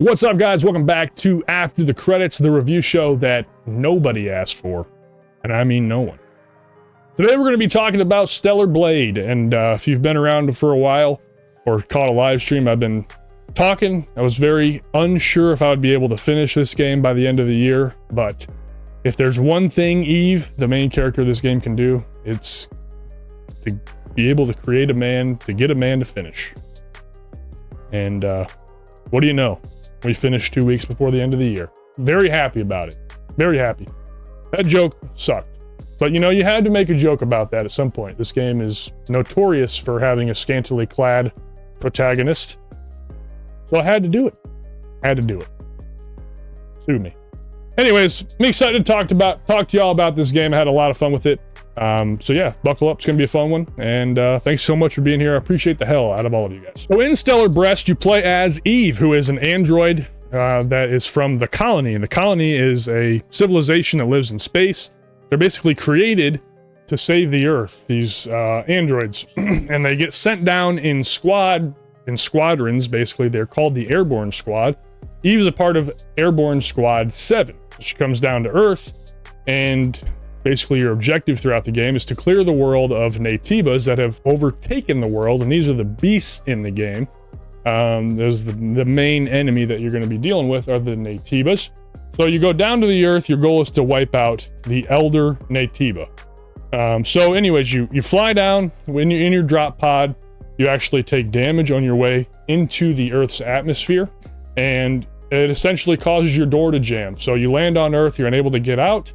What's up, guys? Welcome back to After the Credits, the review show that nobody asked for, and I mean no one. Today we're going to be talking about Stellar Blade, and if you've been around for a while or caught a live stream, I've been talking. I was very unsure if I would be able to finish this game by the end of the year, but if there's one thing Eve, the main character of this game, can do, it's to be able to create a man, to get a man to finish. And what do you know? We finished 2 weeks before the end of the year. Very happy about it. Very happy. That joke sucked. But you know, you had to make a joke about that at some point. This game is notorious for having a scantily clad protagonist. So I had to do it. Had to do it. Sue me. Anyways, I'm excited to talk to y'all about this game. I had a lot of fun with it. So yeah, buckle up. It's going to be a fun one. And thanks so much for being here. I appreciate the hell out of all of you guys. So in Stellar Breast, you play as Eve, who is an android that is from the Colony. And the Colony is a civilization that lives in space. They're basically created to save the Earth, these androids. And they get sent down in squadrons, basically. They're called the Airborne Squad. Eve is a part of Airborne Squad 7. She comes down to Earth, and basically your objective throughout the game is to clear the world of Naytibas that have overtaken the world, and these are the beasts in the game. There's the main enemy that you're going to be dealing with are the Naytibas. So you go down to the Earth. Your goal is to wipe out the Elder Naytiba. So anyways, you fly down. When you're in your drop pod, you actually take damage on your way into the Earth's atmosphere, and it essentially causes your door to jam. So you land on Earth, you're unable to get out.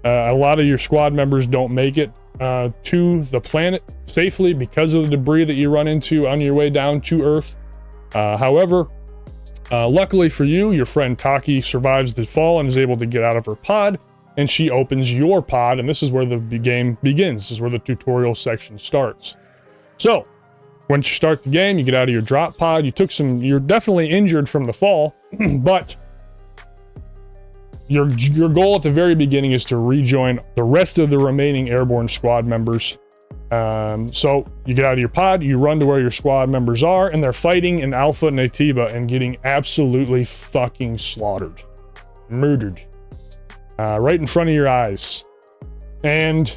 A lot of your squad members don't make it to the planet safely because of the debris that you run into on your way down to Earth. However, luckily for you, your friend Taki survives the fall and is able to get out of her pod, and she opens your pod, and this is where the game begins. This is where the tutorial section starts. So, once you start the game, you get out of your drop pod. You're definitely injured from the fall, but your goal at the very beginning is to rejoin the rest of the remaining Airborne Squad members. So you get out of your pod, you run to where your squad members are, and they're fighting an Alpha Naytiba and getting absolutely fucking slaughtered. Murdered. Right in front of your eyes. And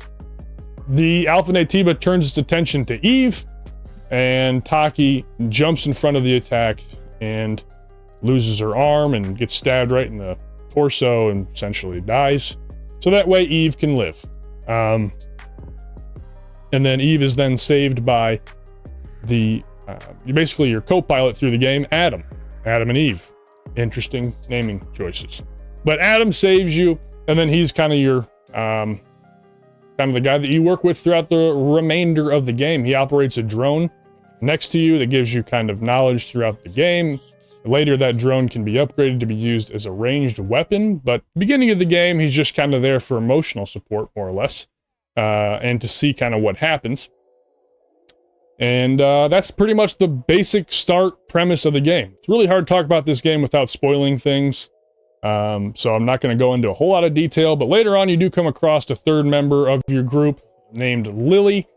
the Alpha Naytiba turns its attention to Eve, and Taki jumps in front of the attack and loses her arm and gets stabbed right in the torso and essentially dies. So that way Eve can live. And then Eve is then saved by basically your co-pilot through the game, Adam. Adam and Eve. Interesting naming choices. But Adam saves you, and then he's kind of your kind of the guy that you work with throughout the remainder of the game. He operates a drone next to you that gives you kind of knowledge throughout the game. Later, that drone can be upgraded to be used as a ranged weapon, but beginning of the game, he's just kind of there for emotional support, more or less, and to see kind of what happens. And that's pretty much the basic start premise of the game. It's really hard to talk about this game without spoiling things, so I'm not going to go into a whole lot of detail, but later on, you do come across a third member of your group named Lily.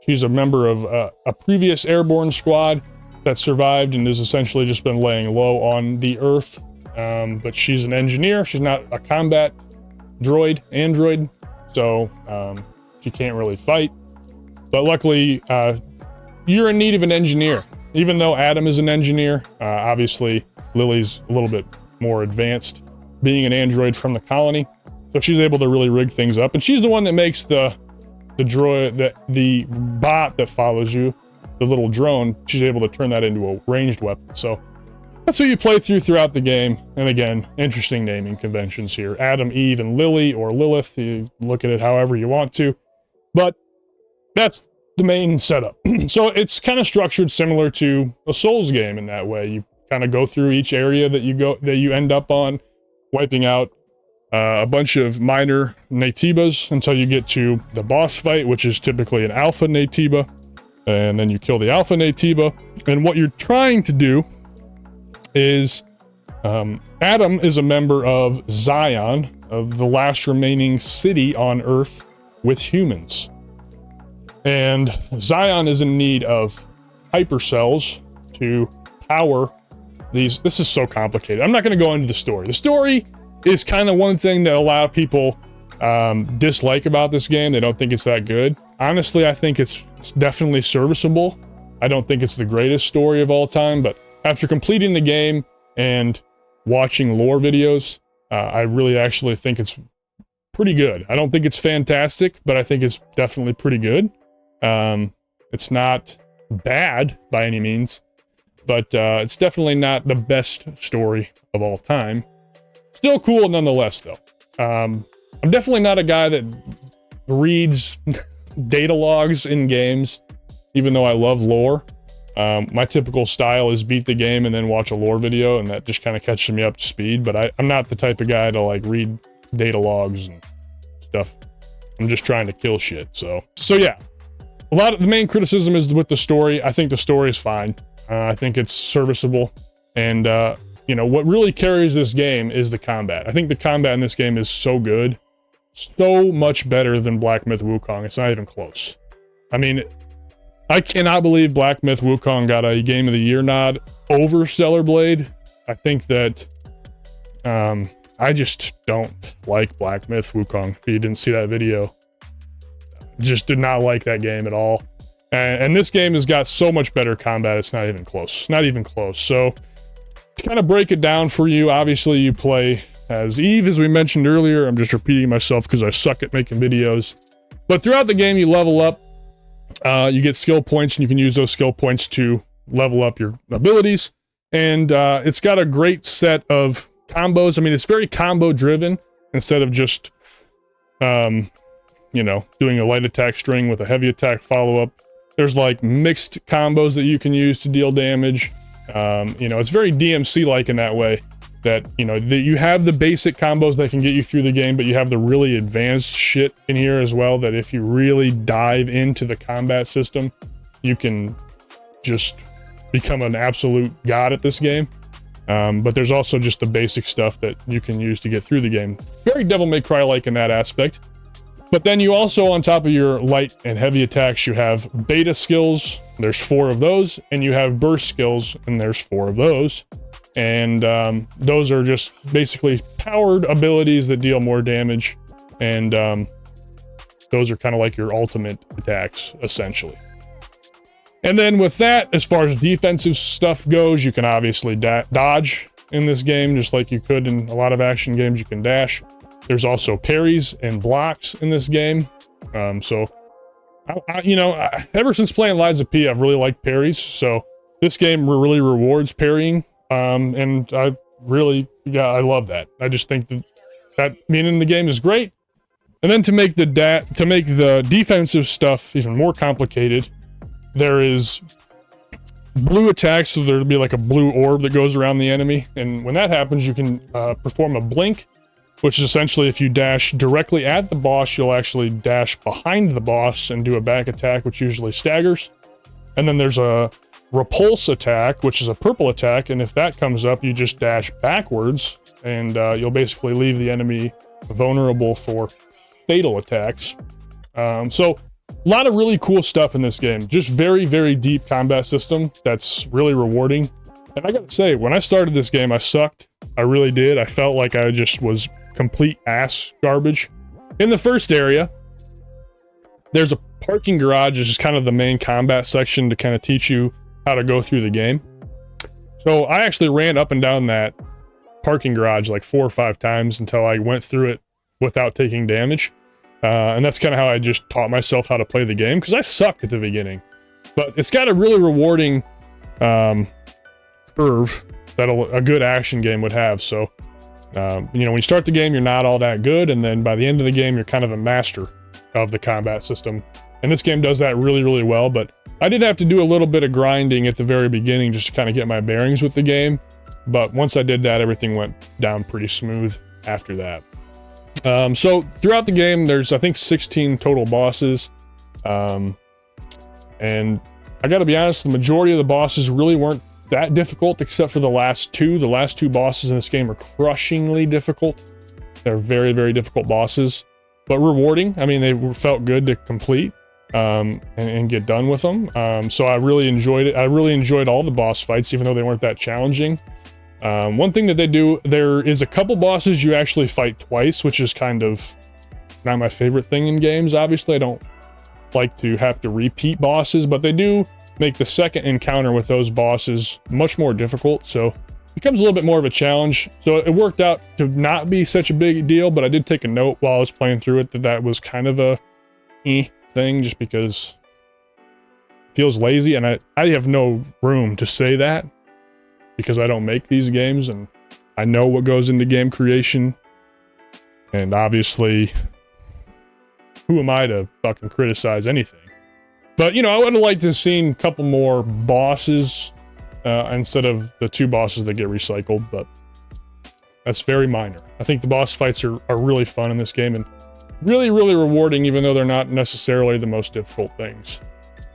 She's a member of a previous Airborne Squad that survived and has essentially just been laying low on the Earth. But she's an engineer. She's not a combat android, so she can't really fight. But luckily, you're in need of an engineer. Even though Adam is an engineer, obviously Lily's a little bit more advanced, being an android from the Colony. So she's able to really rig things up, and she's the one that makes the droid, the bot that follows you, the little drone. She's able to turn that into a ranged weapon. So that's what you play throughout the game. And again, interesting naming conventions here. Adam, Eve, and Lily, or Lilith. You look at it however you want to. But that's the main setup. So it's kind of structured similar to a Souls game in that way. You kind of go through each area that you end up on, wiping out a bunch of minor Naytibas until you get to the boss fight, which is typically an Alpha Naytiba. And then you kill the Alpha Naytiba. And what you're trying to do is, Adam is a member of Zion, of the last remaining city on Earth with humans. And Zion is in need of hypercells to power this is so complicated. I'm not going to go into the story. The story is kind of one thing that a lot of people dislike about this game. They don't think it's that good. Honestly, I think it's definitely serviceable. I don't think it's the greatest story of all time, but after completing the game and watching lore videos, I really actually think it's pretty good. I don't think it's fantastic, but I think it's definitely pretty good. It's not bad by any means, but it's definitely not the best story of all time. Still cool nonetheless, though. I'm definitely not a guy that reads data logs in games, even though I love lore. My typical style is beat the game and then watch a lore video, and that just kind of catches me up to speed, but I'm not the type of guy to like read data logs and stuff. I'm just trying to kill shit. So yeah, a lot of the main criticism is with the story. I think the story is fine. I think it's serviceable, and you know, what really carries this game is the combat. I think the combat in this game is so good, so much better than Black Myth Wukong. It's not even close. I mean, I cannot believe Black Myth Wukong got a Game of the Year nod over Stellar Blade. I think that I just don't like Black Myth Wukong. If you didn't see that video, just did not like that game at all. And this game has got so much better combat, it's not even close. Not even close. So to kind of break it down for you, obviously you play as Eve, as we mentioned earlier. I'm just repeating myself because I suck at making videos. But throughout the game, you level up. You get skill points, and you can use those skill points to level up your abilities. And it's got a great set of combos. I mean, it's very combo driven instead of just, you know, doing a light attack string with a heavy attack follow-up. There's like mixed combos that you can use to deal damage. You know, it's very DMC-like in that way, that, you know, you have the basic combos that can get you through the game, but you have the really advanced shit in here as well, that if you really dive into the combat system, you can just become an absolute god at this game. But there's also just the basic stuff that you can use to get through the game. Very Devil May Cry-like in that aspect. But then you also, on top of your light and heavy attacks, you have beta skills. There's 4 of those, and you have burst skills, and there's 4 of those. And those are just basically powered abilities that deal more damage. And those are kind of like your ultimate attacks, essentially. And then with that, as far as defensive stuff goes, you can obviously dodge in this game, just like you could in a lot of action games. You can dash. There's also parries and blocks in this game. So, you know, ever since playing Lies of P, I've really liked parries. So this game really rewards parrying. And I love that. I just think that meaning in the game is great. And then to make the defensive stuff even more complicated, there is blue attacks. So there'll be like a blue orb that goes around the enemy. And when that happens, you can perform a blink, which is essentially if you dash directly at the boss, you'll actually dash behind the boss and do a back attack, which usually staggers. And then there's a repulse attack, which is a purple attack, and if that comes up, you just dash backwards, and you'll basically leave the enemy vulnerable for fatal attacks. So a lot of really cool stuff in this game. Just very, very deep combat system that's really rewarding. And I gotta say, when I started this game, I sucked. I really did. I felt like I just was complete ass garbage. In the first area, there's a parking garage, which is kind of the main combat section to kind of teach you how to go through the game. So I actually ran up and down that parking garage like 4 or 5 times until I went through it without taking damage. And that's kind of how I just taught myself how to play the game, because I sucked at the beginning. But it's got a really rewarding curve that a good action game would have. So, you know, when you start the game, you're not all that good, and then by the end of the game, you're kind of a master of the combat system. And this game does that really, really well, but I did have to do a little bit of grinding at the very beginning just to kind of get my bearings with the game. But once I did that, everything went down pretty smooth after that. So throughout the game, there's, I think, 16 total bosses. And I gotta be honest, the majority of the bosses really weren't that difficult, except for the last 2. The last 2 bosses in this game are crushingly difficult. They're very, very difficult bosses, but rewarding. I mean, they felt good to complete. And get done with them. So I really enjoyed it. I really enjoyed all the boss fights, even though they weren't that challenging. One thing that they do, there is a couple bosses you actually fight twice, which is kind of not my favorite thing in games. Obviously, I don't like to have to repeat bosses, but they do make the second encounter with those bosses much more difficult, so it becomes a little bit more of a challenge. So it worked out to not be such a big deal, but I did take a note while I was playing through it that was kind of a thing, just because it feels lazy, and I have no room to say that because I don't make these games, and I know what goes into game creation, and obviously, who am I to fucking criticize anything? But, you know, I would have liked to have seen a couple more bosses instead of the 2 bosses that get recycled, but that's very minor. I think the boss fights are really fun in this game and really, really rewarding, even though they're not necessarily the most difficult things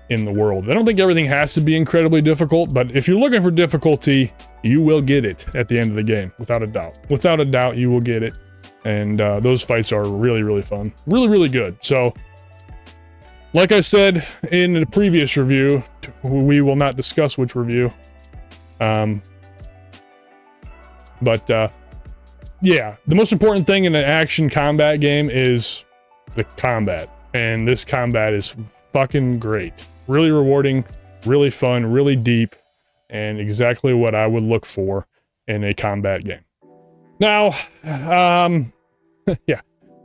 in the world. I don't think everything has to be incredibly difficult, but if you're looking for difficulty, you will get it at the end of the game, without a doubt. Without a doubt, you will get it. And those fights are really, really fun. Really, really good. So, like I said in the previous review, we will not discuss which review. Yeah, the most important thing in an action combat game is the combat. And this combat is fucking great. Really rewarding, really fun, really deep, and exactly what I would look for in a combat game. Now, yeah,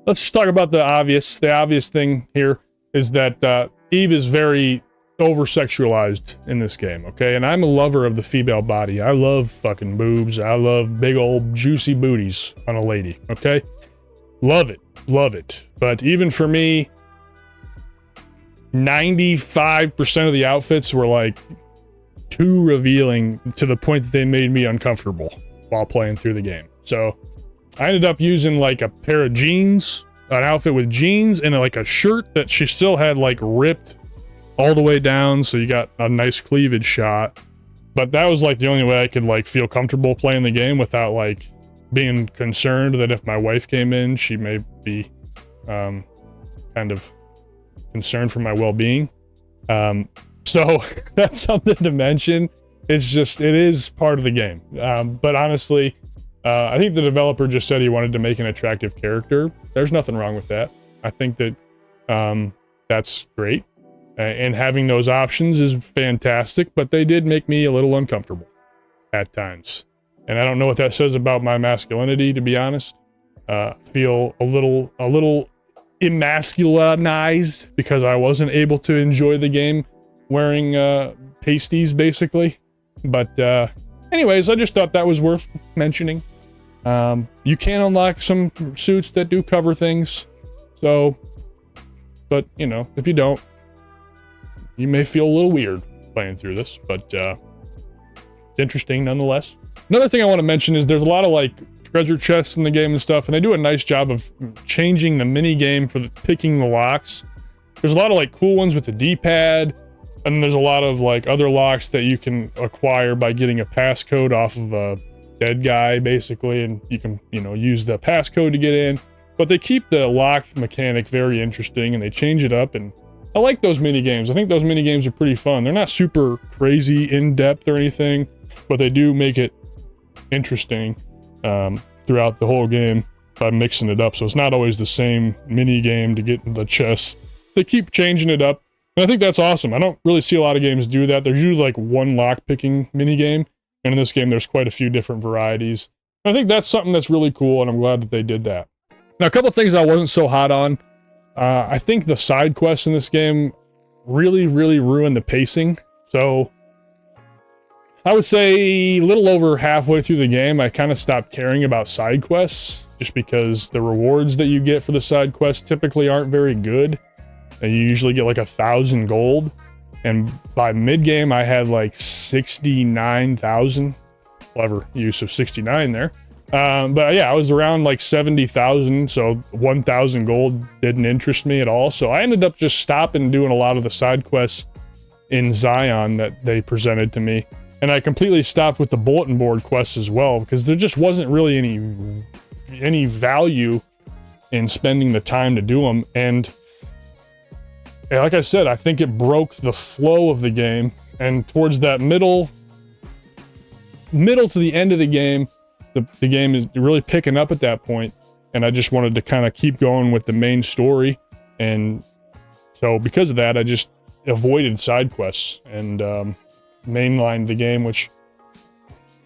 let's just talk about the obvious. The obvious thing here is that Eve is very over-sexualized in this game, okay? And I'm a lover of the female body. I love fucking boobs. I love big old juicy booties on a lady, okay? Love it. Love it. But even for me, 95% of the outfits were like too revealing to the point that they made me uncomfortable while playing through the game. So I ended up using like a pair of jeans, an outfit with jeans, and like a shirt that she still had like ripped all the way down, so you got a nice cleavage shot. But that was like the only way I could like feel comfortable playing the game without like being concerned that if my wife came in, she may be kind of concerned for my well-being. So that's something to mention. It's just, it is part of the game. But honestly, I think the developer just said he wanted to make an attractive character. There's nothing wrong with that. I think that that's great. And having those options is fantastic, but they did make me a little uncomfortable at times. And I don't know what that says about my masculinity, to be honest. Feel a little emasculinized because I wasn't able to enjoy the game wearing pasties, basically. But anyways, I just thought that was worth mentioning. You can unlock some suits that do cover things. So, but, you know, if you don't, you may feel a little weird playing through this, but it's interesting nonetheless. Another thing I want to mention is there's a lot of like treasure chests in the game and stuff, and they do a nice job of changing the mini game for picking the locks. There's a lot of like cool ones with the D-pad, and there's a lot of like other locks that you can acquire by getting a passcode off of a dead guy, basically, and you can, you know, use the passcode to get in. But they keep the lock mechanic very interesting, and they change it up, and I like those mini games. I think those mini games are pretty fun. They're not super crazy in-depth or anything, but they do make it interesting throughout the whole game by mixing it up. So it's not always the same mini game to get the chest. They keep changing it up, and I think that's awesome. I don't really see a lot of games do that. There's usually like one lock-picking mini game, and in this game there's quite a few different varieties. I think that's something that's really cool, and I'm glad that they did that. Now, a couple things I wasn't so hot on. I think the side quests in this game really, really ruined the pacing. So I would say a little over halfway through the game, I kind of stopped caring about side quests just because the rewards that you get for the side quests typically aren't very good. And you usually get like 1,000 gold. And by mid-game, I had like 69,000. Clever use of 69 there. But yeah, I was around like 70,000, so 1,000 gold didn't interest me at all. So I ended up just stopping doing a lot of the side quests in Zion that they presented to me. And I completely stopped with the bulletin board quests as well, because there just wasn't really any value in spending the time to do them. And like I said, I think it broke the flow of the game. And towards that middle middle to the end of the game, the game is really picking up at that point, and I just wanted to kind of keep going with the main story. And so because of that, I just avoided side quests and mainlined the game, which,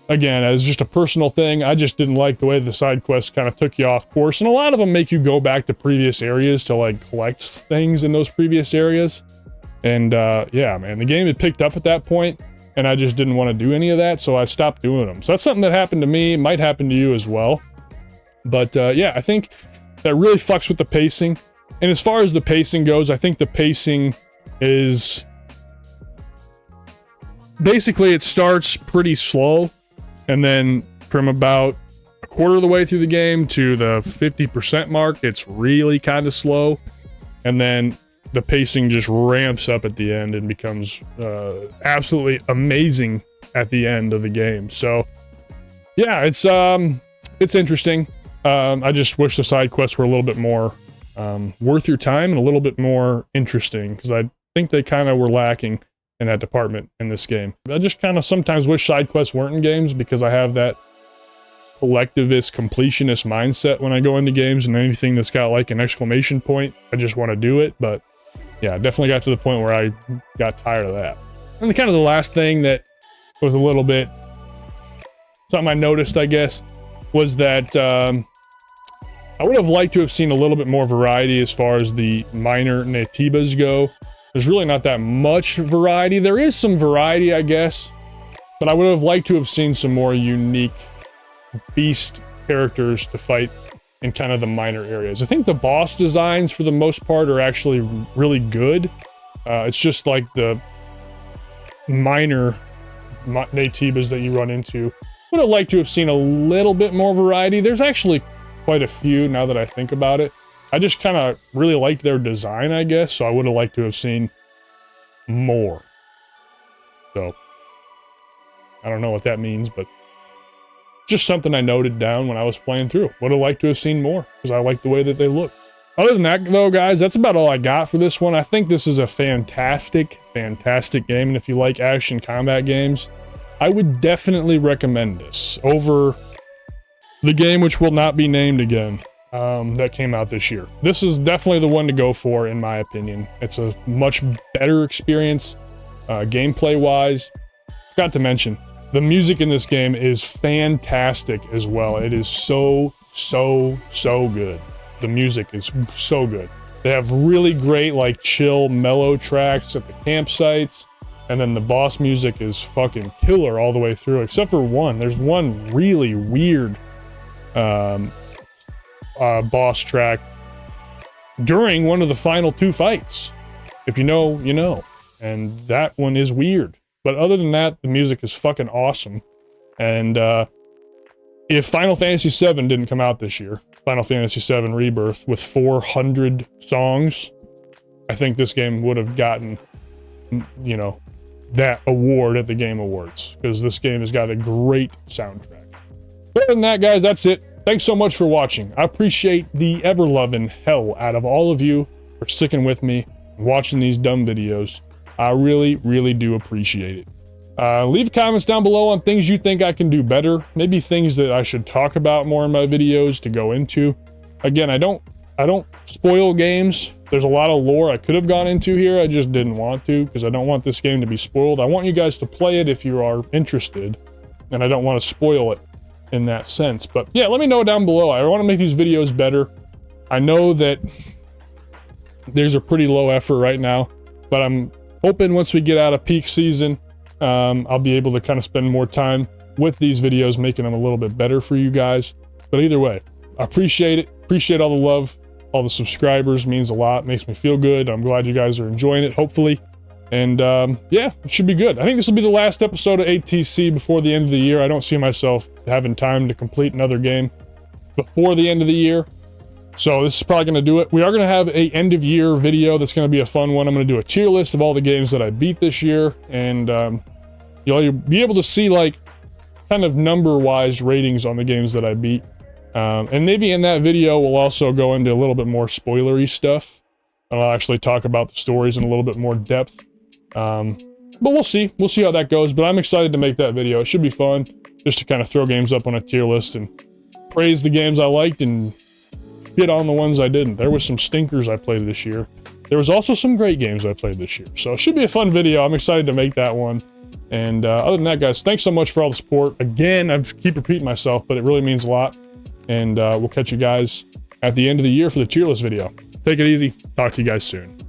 again, as just a personal thing, I just didn't like the way the side quests kind of took you off course. And a lot of them make you go back to previous areas to, like, collect things in those previous areas. And yeah, man, the game had picked up at that point, and I just didn't want to do any of that, so I stopped doing them. So that's something that happened to me. It might happen to you as well. But yeah, I think that really fucks with the pacing. And as far as the pacing goes, I think the pacing is... basically, it starts pretty slow, and then from about a quarter of the way through the game to the 50% mark, it's really kind of slow. And then the pacing just ramps up at the end and becomes absolutely amazing at the end of the game. So yeah, it's interesting. I just wish the side quests were a little bit more worth your time and a little bit more interesting, because I think they kind of were lacking in that department in this game. I just kind of sometimes wish side quests weren't in games, because I have that collectivist, completionist mindset when I go into games, and anything that's got like an exclamation point, I just want to do it. But yeah, definitely got to the point where I got tired of that. And kind of the last thing that was a little bit something I noticed, I guess, was that I would have liked to have seen a little bit more variety as far as the minor Nativas go. There's really not that much variety. There is some variety, I guess, but I would have liked to have seen some more unique beast characters to fight in kind of the minor areas. I think the boss designs, for the most part, are actually really good. It's just like the minor Nativas that you run into. Would have liked to have seen a little bit more variety. There's actually quite a few now that I think about it. I just kind of really liked their design, I guess, so I would have liked to have seen more. So, I don't know what that means, but just something I noted down when I was playing through. Would have liked to have seen more, because I like the way that they look. Other than that, though, guys, that's about all I got for this one. I think this is a fantastic, fantastic game, and if you like action combat games, I would definitely recommend this over the game which will not be named again, that came out this year. This is definitely the one to go for, in my opinion. It's a much better experience, gameplay-wise. Forgot to mention, the music in this game is fantastic as well. It is so good. The music is so good. They have really great, like, chill, mellow tracks at the campsites, and then the boss music is fucking killer all the way through, except for one. There's one really weird boss track during one of the final two fights. If you know, you know. And that one is weird. But other than that, the music is fucking awesome. And if Final Fantasy VII didn't come out this year, Final Fantasy VII Rebirth, with 400 songs, I think this game would have gotten, you know, that award at the Game Awards, because this game has got a great soundtrack. Other than that, guys, that's it. Thanks so much for watching. I appreciate the ever-loving hell out of all of you for sticking with me and watching these dumb videos. I really, really do appreciate it. Leave comments down below on things you think I can do better. Maybe things that I should talk about more in my videos to go into. Again, I don't spoil games. There's a lot of lore I could have gone into here. I just didn't want to, because I don't want this game to be spoiled. I want you guys to play it if you are interested, and I don't want to spoil it in that sense. But yeah, let me know down below. I want to make these videos better. I know that there's a pretty low effort right now, but I'm hoping once we get out of peak season, I'll be able to kind of spend more time with these videos, making them a little bit better for you guys. But either way, I appreciate it. Appreciate all the love. All the subscribers means a lot. Makes me feel good. I'm glad you guys are enjoying it, hopefully. And yeah, it should be good. I think this will be the last episode of ATC before the end of the year. I don't see myself having time to complete another game before the end of the year. So this is probably going to do it. We are going to have a end of year video that's going to be a fun one. I'm going to do a tier list of all the games that I beat this year. And you'll be able to see, like, kind of number-wise ratings on the games that I beat. And maybe in that video, we'll also go into a little bit more spoilery stuff. And I'll actually talk about the stories in a little bit more depth. But we'll see. We'll see how that goes. But I'm excited to make that video. It should be fun. just to kind of throw games up on a tier list and praise the games I liked and hit on the ones I didn't. There was some stinkers I played this year. There was also some great games I played this year. So it should be a fun video. I'm excited to make that one. And other than that, guys, thanks so much for all the support. Again, I keep repeating myself, but it really means a lot. And we'll catch you guys at the end of the year for the tier list video. Take it easy. Talk to you guys soon.